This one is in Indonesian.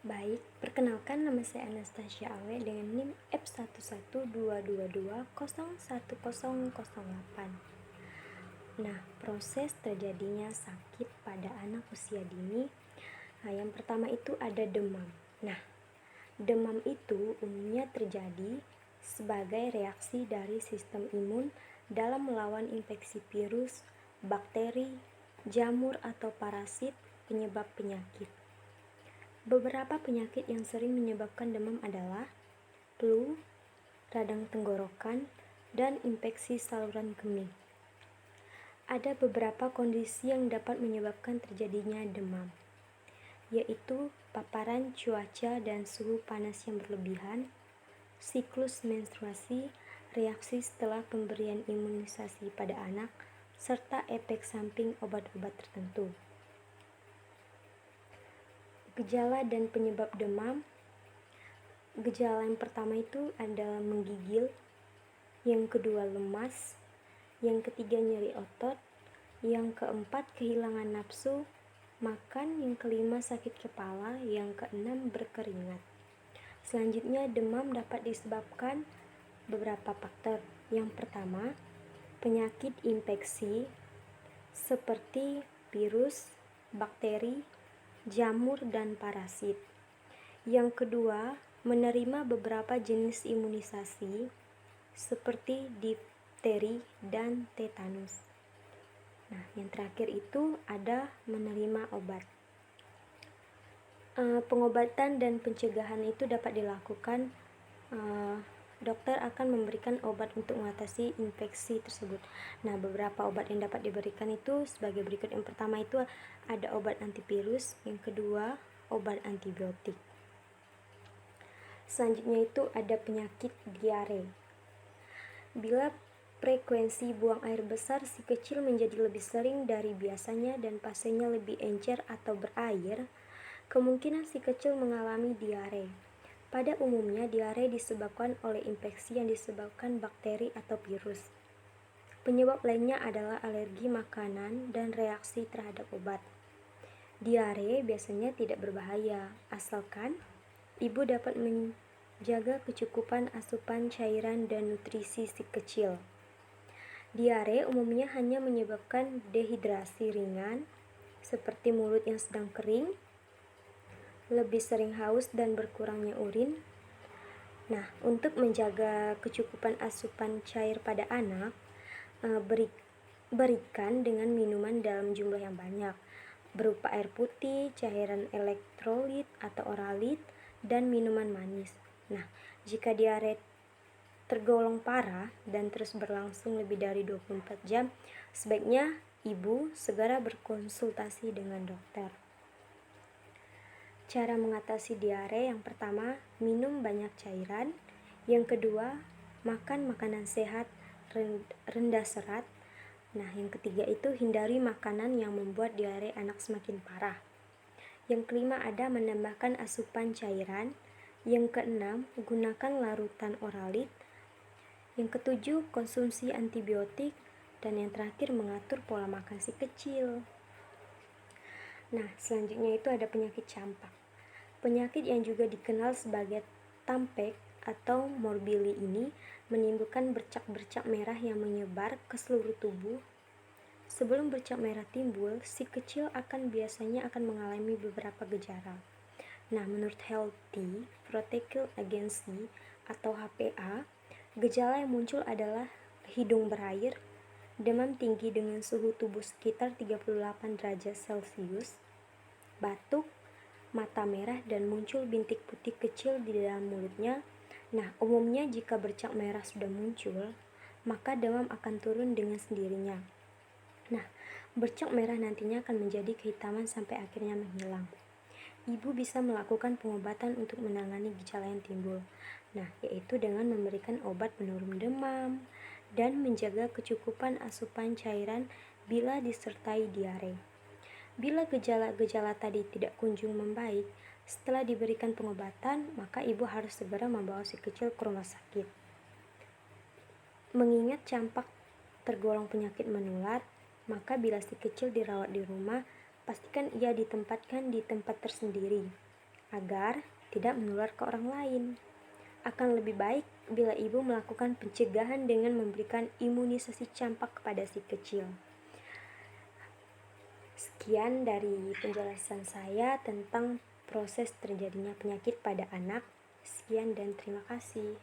Baik, perkenalkan nama saya Anastasia Awe dengan NIM F11222010008. Nah, proses terjadinya sakit pada anak usia dini, yang pertama itu ada demam. Nah, demam itu umumnya terjadi sebagai reaksi dari sistem imun dalam melawan infeksi virus, bakteri, jamur atau parasit penyebab penyakit. Beberapa penyakit yang sering menyebabkan demam adalah flu, radang tenggorokan, dan infeksi saluran kemih. Ada beberapa kondisi yang dapat menyebabkan terjadinya demam, yaitu paparan cuaca dan suhu panas yang berlebihan, siklus menstruasi, reaksi setelah pemberian imunisasi pada anak, serta efek samping obat-obat tertentu. Gejala dan penyebab demam. Gejala yang pertama itu adalah menggigil, yang kedua lemas, yang ketiga nyeri otot, yang keempat kehilangan nafsu makan, yang kelima sakit kepala, yang keenam berkeringat. Selanjutnya, demam dapat disebabkan beberapa faktor. Yang pertama, penyakit infeksi seperti virus, bakteri, jamur, dan parasit. Yang kedua, menerima beberapa jenis imunisasi seperti difteri dan tetanus. Nah, yang terakhir itu ada menerima obat. Pengobatan dan pencegahan itu dapat dilakukan. Dokter akan memberikan obat untuk mengatasi infeksi tersebut. Nah, beberapa obat yang dapat diberikan itu sebagai berikut. Yang pertama itu ada obat antivirus, yang kedua obat antibiotik. Selanjutnya itu ada penyakit diare. Bila frekuensi buang air besar si kecil menjadi lebih sering dari biasanya dan pasiennya lebih encer atau berair, kemungkinan si kecil mengalami diare. Pada umumnya, diare disebabkan oleh infeksi yang disebabkan bakteri atau virus. Penyebab lainnya adalah alergi makanan dan reaksi terhadap obat. Diare biasanya tidak berbahaya, asalkan ibu dapat menjaga kecukupan asupan cairan dan nutrisi si kecil. Diare umumnya hanya menyebabkan dehidrasi ringan, seperti mulut yang sedang kering, lebih sering haus dan berkurangnya urin. Nah, untuk menjaga kecukupan asupan cair pada anak, berikan dengan minuman dalam jumlah yang banyak, berupa air putih, cairan elektrolit atau oralit, dan minuman manis. Nah, jika diare tergolong parah dan terus berlangsung lebih dari 24 jam, sebaiknya ibu segera berkonsultasi dengan dokter. Cara mengatasi diare, yang pertama, minum banyak cairan. Yang kedua, makan makanan sehat rendah serat. Nah, yang ketiga itu hindari makanan yang membuat diare anak semakin parah. Yang kelima ada menambahkan asupan cairan. Yang keenam, gunakan larutan oralit. Yang ketujuh, konsumsi antibiotik. Dan yang terakhir, mengatur pola makan si kecil. Nah, selanjutnya itu ada penyakit campak. Penyakit yang juga dikenal sebagai tampek atau morbili ini menimbulkan bercak-bercak merah yang menyebar ke seluruh tubuh. Sebelum bercak merah timbul, si kecil biasanya akan mengalami beberapa gejala. Nah, menurut Healthy Protocol Agency atau HPA, gejala yang muncul adalah hidung berair, demam tinggi dengan suhu tubuh sekitar 38 derajat Celcius, batuk, mata merah, dan muncul bintik putih kecil di dalam mulutnya. Nah, umumnya jika bercak merah sudah muncul, maka demam akan turun dengan sendirinya. Nah, bercak merah nantinya akan menjadi kehitaman sampai akhirnya menghilang. Ibu bisa melakukan pengobatan untuk menangani gejala yang timbul. Nah, yaitu dengan memberikan obat penurun demam dan menjaga kecukupan asupan cairan bila disertai diare. Bila gejala-gejala tadi tidak kunjung membaik, setelah diberikan pengobatan, maka ibu harus segera membawa si kecil ke rumah sakit. Mengingat campak tergolong penyakit menular, maka bila si kecil dirawat di rumah, pastikan ia ditempatkan di tempat tersendiri agar tidak menular ke orang lain. Akan lebih baik bila ibu melakukan pencegahan dengan memberikan imunisasi campak kepada si kecil. Sekian dari penjelasan saya tentang proses terjadinya penyakit pada anak. Sekian dan terima kasih.